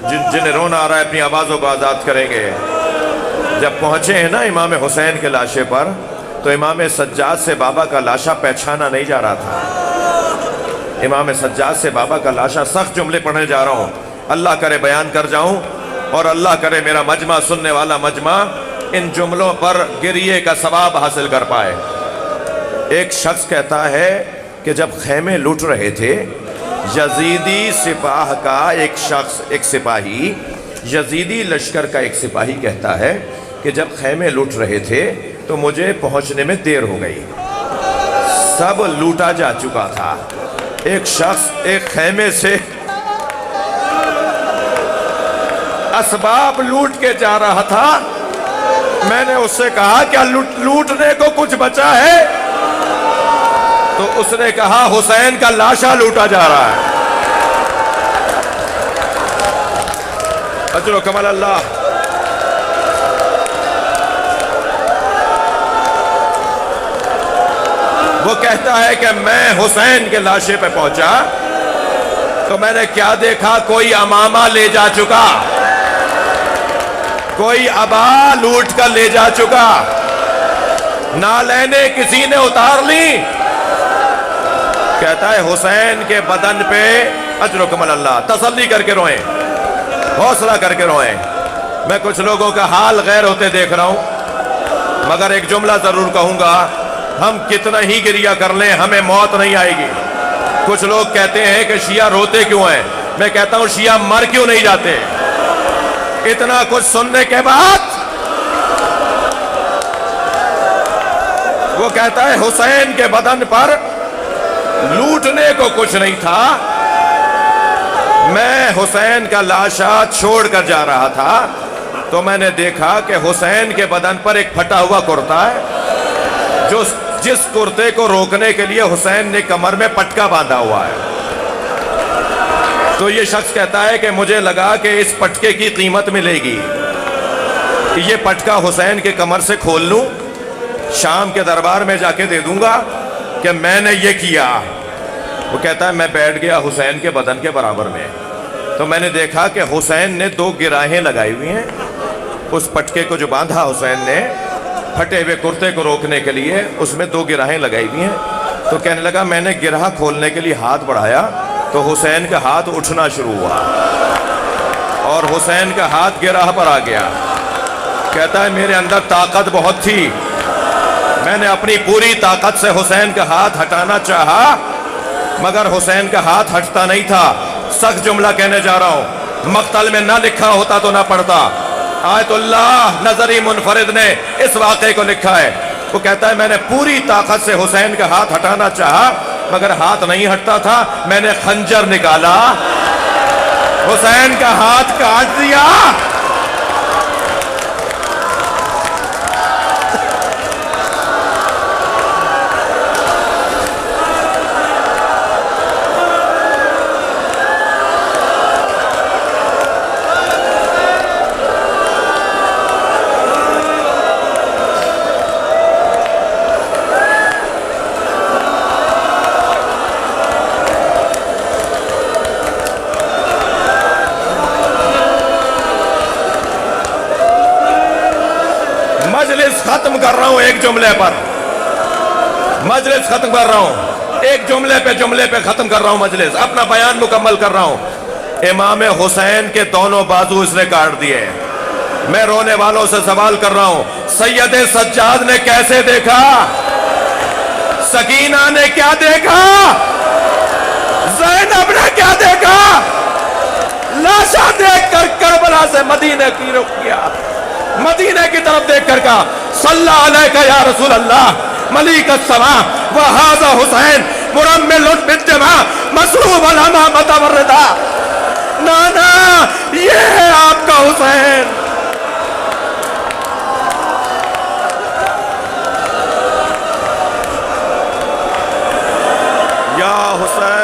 जिन्हें रोना आ रहा है अपनी आवाज़ों को आज़ाद करेंगे। जब पहुँचे हैं ना इमाम हुसैन के लाशे पर, तो इमाम सज्जाद से बाबा का लाशा पहचाना नहीं जा रहा था। इमाम सज्जाद से बाबा का लाशा, सख्त जुमले पढ़ने जा रहा हूँ, अल्लाह करे बयान कर जाऊँ और अल्लाह करे मेरा मजमा, सुनने वाला मजमा, इन जुमलों पर गिरिए का सवाब हासिल कर पाए। एक शख्स कहता है कि जब खैमे लूट रहे थे, यजीदी सिपाह का एक शख्स, एक सिपाही, यजीदी लश्कर का एक सिपाही कहता है कि जब खैमे लूट रहे थे तो मुझे पहुंचने में देर हो गई, सब लूटा जा चुका था। एक शख्स एक खैमे से असबाब लूट के जा रहा था। मैंने उससे कहा क्या लूटने को कुछ बचा है? तो उसने कहा हुसैन का लाशा लूटा जा रहा है। अजर कमल अल्लाह। वो कहता है कि मैं हुसैन के लाशे पे पहुंचा तो मैंने क्या देखा, कोई अमामा ले जा चुका, कोई अबा लूट कर ले जा चुका, नालैने किसी ने उतार ली। कहता है हुसैन के बदन पे, अजर कमल अल्लाह, तसल्ली करके रोएं, हौसला करके रोएं। मैं कुछ लोगों का हाल गैर होते देख रहा हूं, मगर एक जुमला जरूर कहूंगा, हम कितना ही गिरिया कर लें हमें मौत नहीं आएगी। कुछ लोग कहते हैं कि शिया रोते क्यों हैं, मैं कहता हूं शिया मर क्यों नहीं जाते। इतना कुछ सुनने के बाद वो कहता है हुसैन के बदन पर लूटने को कुछ नहीं था, मैं हुसैन का लाशा छोड़ कर जा रहा था तो मैंने देखा कि हुसैन के बदन पर एक फटा हुआ कुर्ता है, जिस कुर्ते को रोकने के लिए हुसैन ने कमर में पटका बांधा हुआ है। तो ये शख्स कहता है कि मुझे लगा कि इस पटके की कीमत मिलेगी, ये पटका हुसैन के कमर से खोल लूं, शाम के दरबार में जाके दे दूंगा कि मैंने ये किया। वो कहता है मैं बैठ गया हुसैन के बदन के बराबर में, तो मैंने देखा कि हुसैन ने 2 गिराहें लगाई हुई हैं। उस पटके को जो बांधा हुसैन ने फटे हुए कुर्ते को रोकने के लिए, उसमें 2 गिराहें लगाई हुई हैं। तो कहने लगा मैंने गिराह खोलने के लिए हाथ बढ़ाया तो हुसैन का हाथ उठना शुरू हुआ और हुसैन का हाथ गिराह पर आ गया। कहता है मेरे अंदर ताकत बहुत थी, मैंने अपनी पूरी ताकत से हुसैन का हाथ हटाना चाहा, मगर हुसैन का हाथ हटता नहीं था। सख्त जुमला कहने जा रहा हूं, मक्तल में ना लिखा होता तो ना पढ़ता। आयतुल्लाह नजरी मुनफरिद ने इस वाक़े को लिखा है। वो कहता है मैंने पूरी ताकत से हुसैन का हाथ हटाना चाहा, मगर हाथ नहीं हटता था। मैंने खंजर निकाला, हुसैन का हाथ काट दिया। मजलिस खत्म कर रहा हूं एक जुमले पर, मजलिस खत्म कर रहा हूं एक जुमले पे खत्म कर रहा हूं मजलिस, अपना बयान मुकम्मल कर रहा हूं। इमाम हुसैन के दोनों बाजू इसने काट दिए। मैं रोने वालों से सवाल कर रहा हूं, सैयद सज्जाद ने कैसे देखा, सकीना ने क्या देखा, ज़ैनब ने क्या देखा? लाशा देखकर करबला से मदीने की रुख किया, मदीने की तरफ देखकर कहा सल्लल्लाहु अलैहि या रसूल अल्लाह मलिक अस्समा व हाज़ा हुसैन मुरम्मिलुन बिद्दमा मसरूब अलमा मतवर्रदा। नाना ये है आपका हुसैन। या हुसैन